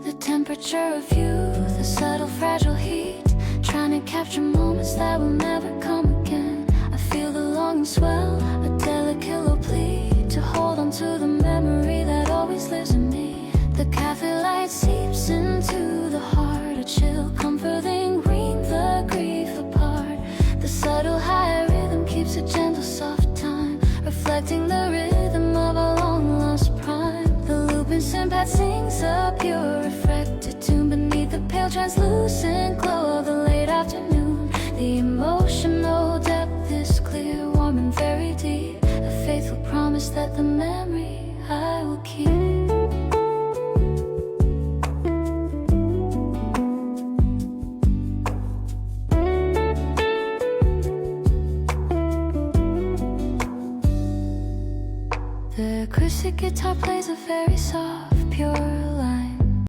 The temperature of youth, the subtle fragile heat, trying to capture moments that will never come again. I feel the longing swell, a delicate low plea to hold on to the memory that always lives in me. The cafe light seeps into the heart, a chill comforting green, the grief apart. The subtle high rhythm keeps a gentle soft time, reflecting the rhythm of a long lost prime. The looping sympath sings a pure refracted tune beneath the pale translucent glow of the late afternoon. The emotional depth is clear, warm and very deep, a faithful promise that the memory I will keep. The acoustic guitar plays a very soft